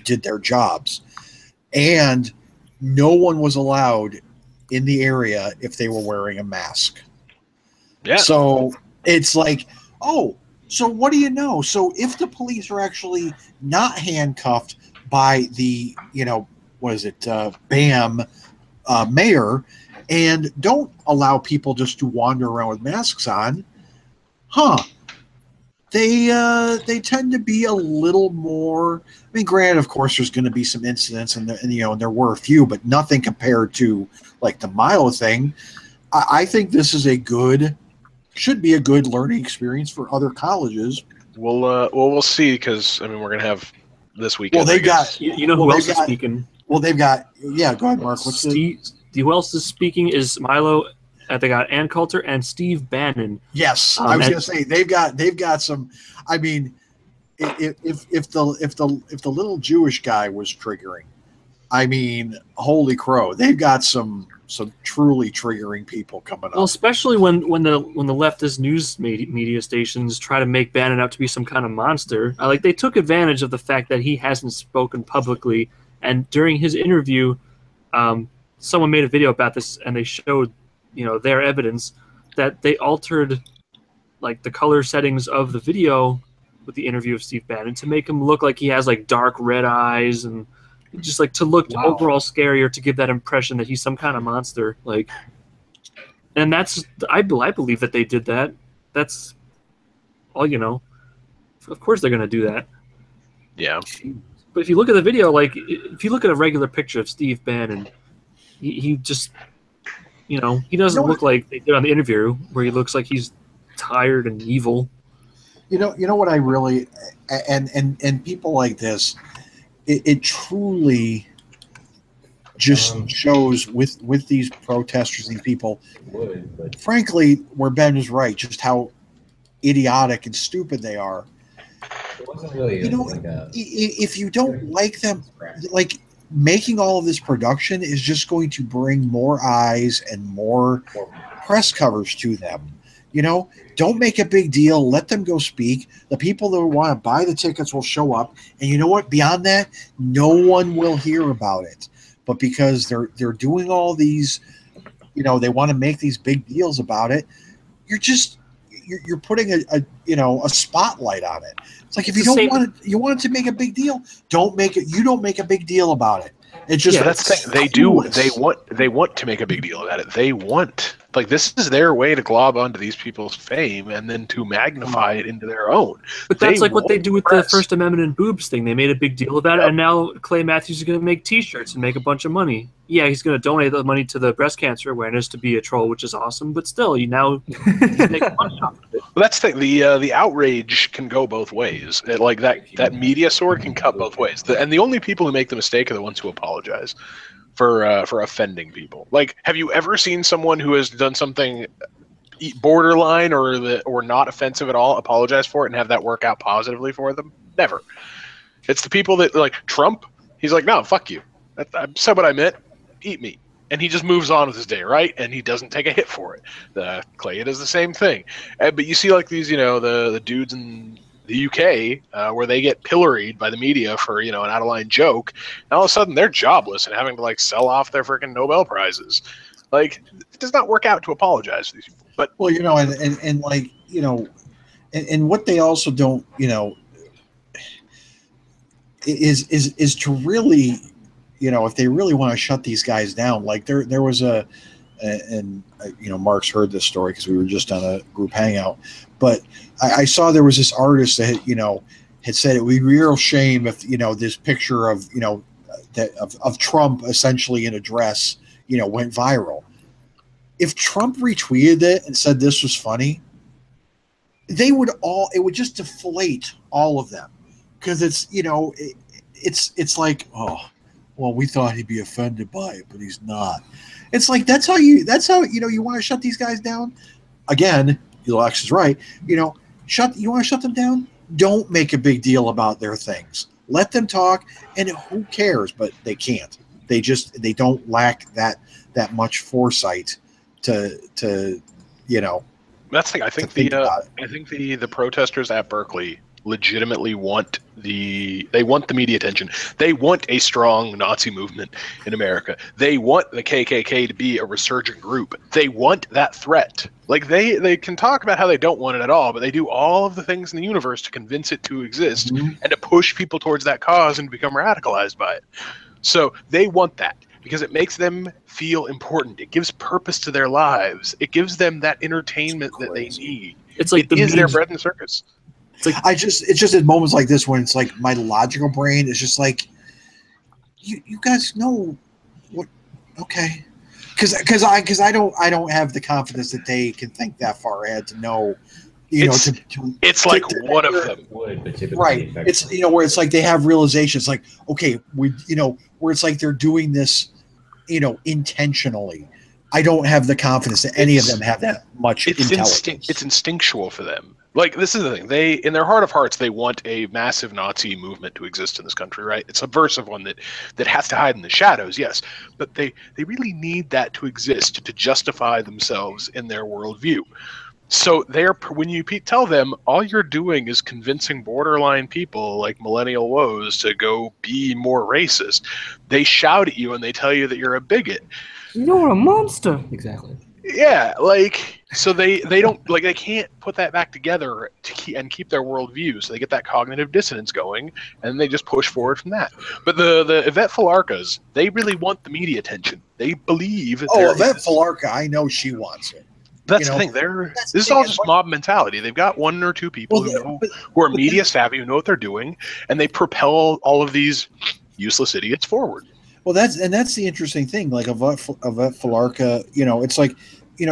did their jobs, and no one was allowed in the area if they were wearing a mask. Yeah. So it's like, oh, so what do you know? So if the police are actually not handcuffed by the, BAM mayor, and don't allow people just to wander around with masks on, they tend to be a little more. I mean, granted, of course, there's going to be some incidents, and there were a few, but nothing compared to the Milo thing. I think this is a good should be a good learning experience for other colleges. We'll see, because I mean, we're gonna have this weekend. Well, they got You know who else is speaking? Well, they've got go ahead, Mark. Who else is speaking is Milo. They got Ann Coulter and Steve Bannon. Yes, I was going to say they've got some. I mean, if the little Jewish guy was triggering, I mean, holy crow, they've got some truly triggering people coming up. Well, especially when the leftist news media stations try to make Bannon out to be some kind of monster. Like, they took advantage of the fact that he hasn't spoken publicly, and during his interview, someone made a video about this, and they showed, their evidence that they altered like the color settings of the video with the interview of Steve Bannon to make him look like he has like dark red eyes, and just like to look overall scarier, to give that impression that he's some kind of monster. Like, and that's I believe that they did that. That's all. Of course they're gonna do that. Yeah. But if you look at the video, like if you look at a regular picture of Steve Bannon, he just he doesn't look like they did on the interview, where he looks like he's tired and evil. You know what I really and people like this, it truly just shows with these protesters, these people, frankly, where Ben is right, just how idiotic and stupid they are. It wasn't really if you don't like them, like, making all of this production is just going to bring more eyes and more press covers to them. Don't make a big deal. Let them go speak. The people that want to buy the tickets will show up. And you know what? Beyond that, no one will hear about it. But because they're doing all these, they want to make these big deals about it, you're putting a spotlight on it. It's like, if you don't want it, you want it to make a big deal, don't make it. You don't make a big deal about it. It's just that's the thing. They do. They want to make a big deal about it. They want, like, this is their way to glob onto these people's fame and then to magnify it into their own. But that's like what they do with the First Amendment and boobs thing. They made a big deal about it, and now Clay Matthews is going to make T-shirts and make a bunch of money. Yeah, he's going to donate the money to the breast cancer awareness to be a troll, which is awesome. But still, he's making money off of it. Well, that's the thing. The outrage can go both ways. Like that media sword can cut both ways. And the only people who make the mistake are the ones who apologize for offending people. Like, have you ever seen someone who has done something borderline or not offensive at all apologize for it and have that work out positively for them? Never. It's the people that, like Trump. He's like, no, fuck you. I said what I meant. Eat me. And he just moves on with his day, right? And he doesn't take a hit for it. Clay does the same thing. But you see, like, these, the dudes in the UK where they get pilloried by the media for, an out-of-line joke, and all of a sudden they're jobless and having to, like, sell off their freaking Nobel Prizes. Like, it does not work out to apologize to these people. But, well, and like, and what they also don't, is to really, if they really want to shut these guys down, like there was Mark's heard this story because we were just on a group hangout, but I saw there was this artist that had said it would be a real shame if this picture of of Trump essentially in a dress went viral. If Trump retweeted it and said this was funny, it would just deflate all of them, because it's it's like, oh, well, we thought he'd be offended by it, but he's not. It's like, that's how you want to shut these guys down. Again, Alex is right. You want to shut them down? Don't make a big deal about their things. Let them talk, and who cares? But they can't. They don't lack that much foresight to That's the thing. I think the protesters at Berkeley legitimately want the media attention. They want a strong Nazi movement in America. They want the KKK to be a resurgent group. They want that threat. Like, they can talk about how they don't want it at all, but they do all of the things in the universe to convince it to exist and to push people towards that cause and become radicalized by it. So they want that because it makes them feel important. It gives purpose to their lives. It gives them that entertainment that they need. It's like it is their bread and circus. It's like, it's just at moments like this when it's like my logical brain is just like, you guys know what? Okay, because I don't have the confidence that they can think that far ahead to know. It's like one of them. Would, but typically Right. It's where it's like they have realizations like, okay, where it's like they're doing this, intentionally. I don't have the confidence that any of them have that much intelligence. It's instinctual for them. Like, this is the thing. They, in their heart of hearts, they want a massive Nazi movement to exist in this country, right? It's a subversive one that has to hide in the shadows, yes. But they really need that to exist to justify themselves in their worldview. So when you tell them all you're doing is convincing borderline people like Millennial Woes to go be more racist, they shout at you and they tell you that you're a bigot. You're a monster. Exactly. Yeah, so they don't they can't put that back together and keep their worldview. So they get that cognitive dissonance going, and they just push forward from that. But the Yvette Falarkas, they really want the media attention. They believe. Yvette Falarka, I know she wants it. That's the thing. This is all just mob mentality. They've got one or two people who are media savvy, who know what they're doing, and they propel all of these useless idiots forward. Well, that's the interesting thing. Like Yvette Falarka, it's like,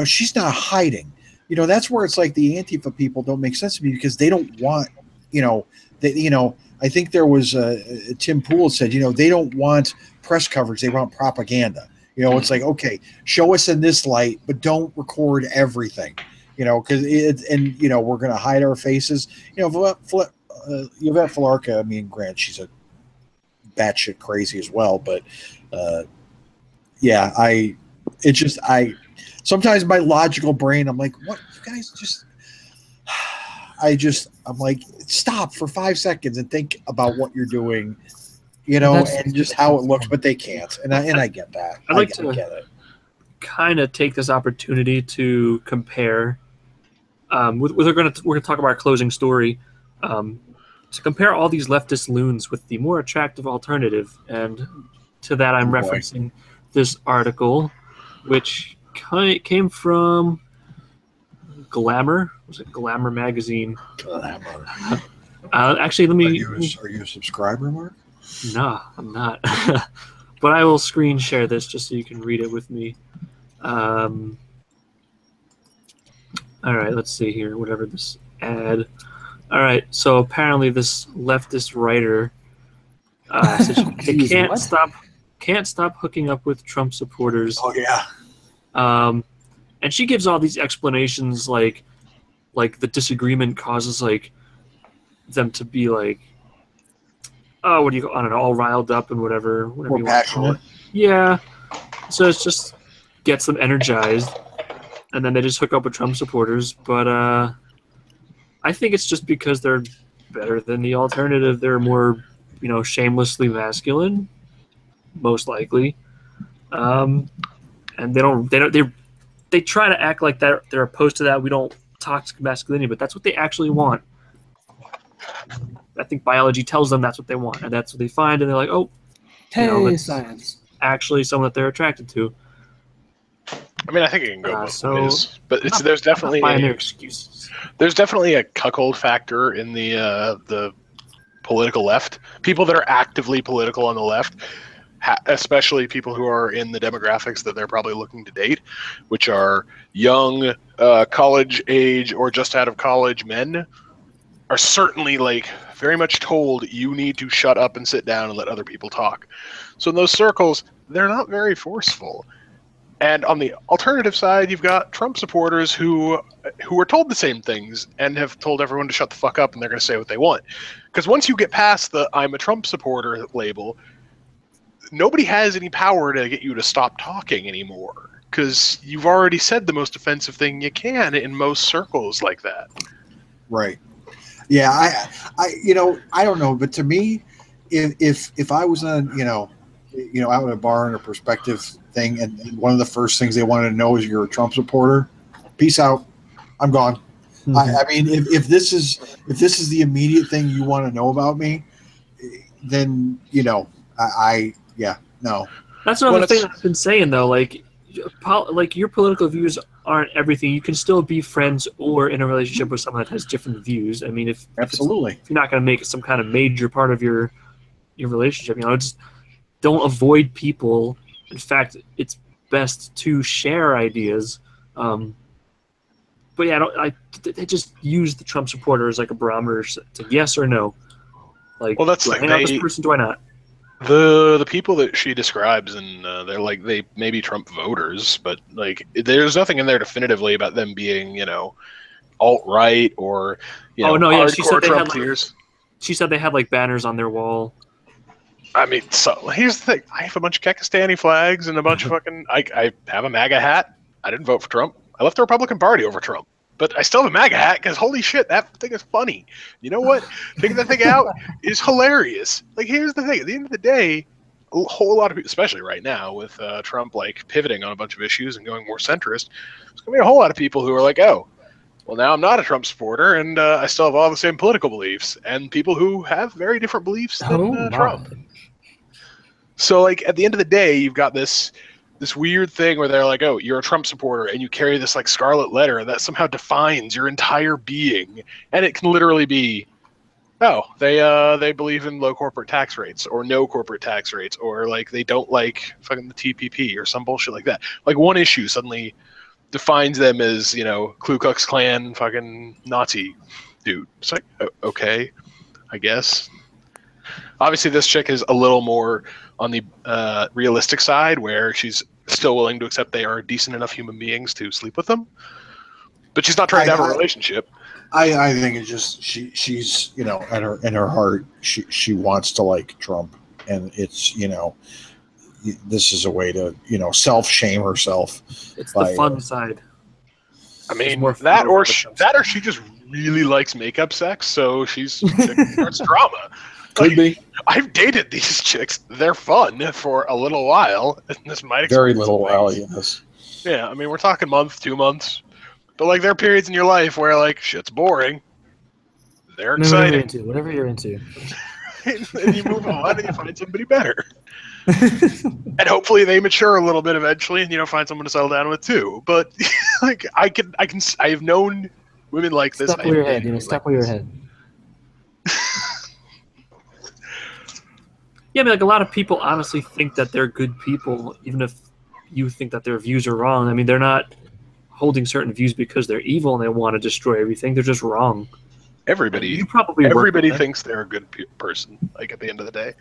she's not hiding. That's where it's like the Antifa people don't make sense to me because they don't want, I think there was Tim Pool said, they don't want press coverage. They want propaganda. It's like, okay, show us in this light, but don't record everything, because we're going to hide our faces. Yvette Falarka, I mean, granted, she's a batshit crazy as well, but sometimes my logical brain, I'm like, what, you guys I'm like, stop for 5 seconds and think about what you're doing. And just how it looks, but they can't, and I get that. I'd like to kind of take this opportunity to compare. We're going to talk about our closing story. To compare all these leftist loons with the more attractive alternative, and to that I'm referencing this article, which came from Glamour. Was it Glamour magazine? Glamour. Actually, let me. Are you a subscriber, Mark? No, I'm not. But I will screen share this just so you can read it with me. All right, let's see here. Whatever this ad. All right, so apparently this leftist writer says they can't stop hooking up with Trump supporters. Oh yeah. And she gives all these explanations like the disagreement causes them to be what do you I don't know, all riled up and whatever More you passionate. want to call it. Yeah. So it's just gets them energized, and then they just hook up with Trump supporters. But I think it's just because they're better than the alternative. They're more, shamelessly masculine, most likely. And they try to act like they're opposed to that. We don't toxic masculinity, but that's what they actually want. I think biology tells them that's what they want, and that's what they find, and they're like, oh, that's science. Actually someone that they're attracted to. I mean, I think it can go both ways, but there's definitely their excuses. There's definitely a cuckold factor in the political left. People that are actively political on the left, especially people who are in the demographics that they're probably looking to date, which are young, college age or just out of college men, are certainly very much told you need to shut up and sit down and let other people talk. So in those circles, they're not very forceful. And on the alternative side, you've got Trump supporters who are told the same things and have told everyone to shut the fuck up and they're going to say what they want. Because once you get past the I'm a Trump supporter label, nobody has any power to get you to stop talking anymore. Because you've already said the most offensive thing you can in most circles like that. Right. Yeah, I don't know, but to me, if I was on, out at a bar in a perspective thing, and one of the first things they wanted to know is you're a Trump supporter, peace out, I'm gone. Mm-hmm. I mean, if this is the immediate thing you want to know about me, then no. That's another thing I've been saying though. Your political views aren't everything. You can still be friends or in a relationship with someone that has different views. I mean, if you're not going to make it some kind of major part of your relationship, just don't avoid people. In fact, it's best to share ideas. But yeah, they just use the Trump supporters like a barometer to yes or no. Like, Well, that's do I the hang out with this person? Do I not? The people that she describes, and they're like, they may be Trump voters, but like there's nothing in there definitively about them being, you know, alt-right or, you know, no, yeah, she said hardcore they had Trumpeers. She said they had like banners on their wall. I mean, so here's the thing: I have a bunch of Kekistani flags and a bunch of fucking. I have a MAGA hat. I didn't vote for Trump. I left the Republican Party over Trump, but I still have a MAGA hat because holy shit, that thing is funny. You know what? Taking that thing out is hilarious. Like, here's the thing: at the end of the day, a whole lot of people, especially right now with Trump like pivoting on a bunch of issues and going more centrist, there's gonna be a whole lot of people who are like, oh. Well, now I'm not a Trump supporter, and I still have all the same political beliefs, and people who have very different beliefs than Trump. So, like, at the end of the day, you've got this weird thing where they're like, oh, you're a Trump supporter, and you carry this, like, scarlet letter that somehow defines your entire being. And it can literally be, oh, they believe in low corporate tax rates, or no corporate tax rates, or, like, they don't like fucking the TPP, or some bullshit like that. Like, one issue suddenly defines them as, you know, Ku Klux Klan fucking Nazi dude. It's like, okay, I guess. Obviously, this chick is a little more on the realistic side, where she's still willing to accept they are decent enough human beings to sleep with them, but she's not trying to have a relationship. I think it's just she's, you know, in her heart she wants to like Trump, and it's, you know, this is a way to, you know, self-shame herself. It's the fun side. I mean, that or she just really likes makeup sex, so she starts drama. Could be. I've dated these chicks. They're fun for a little while. This might very little while, yes. Yeah, I mean, we're talking month, 2 months, but like there are periods in your life where like shit's boring. They're exciting. Whatever you're into. And you move on and you find somebody better. And hopefully they mature a little bit eventually, and you know, find someone to settle down with too. But like I have known women like this. Stop where your head, you know, stop where your head. Yeah, I mean, like, a lot of people honestly think that they're good people, even if you think that their views are wrong. I mean, they're not holding certain views because they're evil and they want to destroy everything. They're just wrong. Everybody thinks they're a good person. Like, at the end of the day,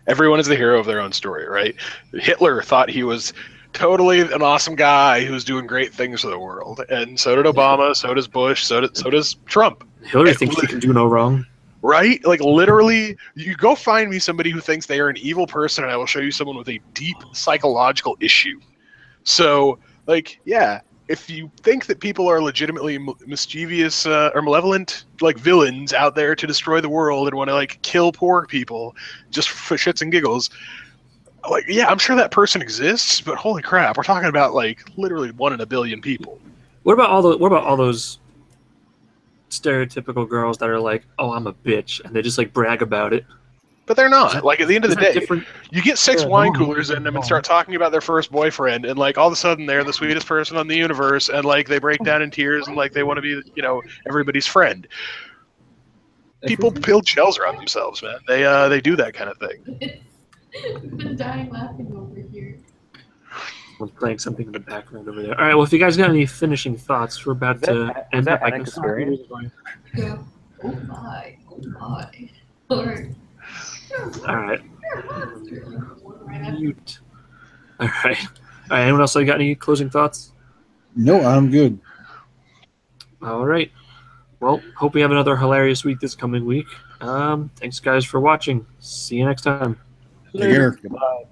everyone is the hero of their own story, right? Hitler thought he was totally an awesome guy who was doing great things for the world, and so did Obama, so does Bush, so does Trump. Hillary thinks she can do no wrong. Right? Like, literally, you go find me somebody who thinks they are an evil person, and I will show you someone with a deep psychological issue. So, like, yeah, if you think that people are legitimately mischievous or malevolent, like villains out there to destroy the world and want to, like, kill poor people just for shits and giggles, like, yeah, I'm sure that person exists, but holy crap, we're talking about, like, literally 1 in a billion people. What about all those stereotypical girls that are like, oh, I'm a bitch, and they just like brag about it? But they're not. Like, at the end of the day, you get 6 wine coolers in them and start talking about their first boyfriend, and like all of a sudden they're the sweetest person on the universe, and like they break down in tears, and like they want to be, you know, everybody's friend. People build shells around themselves, man. They do that kind of thing. I've been dying laughing over here. I'm playing something in the background over there. All right, well, if you guys got any finishing thoughts, we're about to end up. Yeah. Oh my. All right. All right. Mute. All right. Anyone else got any closing thoughts? No, I'm good. All right. Well, hope we have another hilarious week this coming week. Thanks, guys, for watching. See you next time. Take care. Goodbye.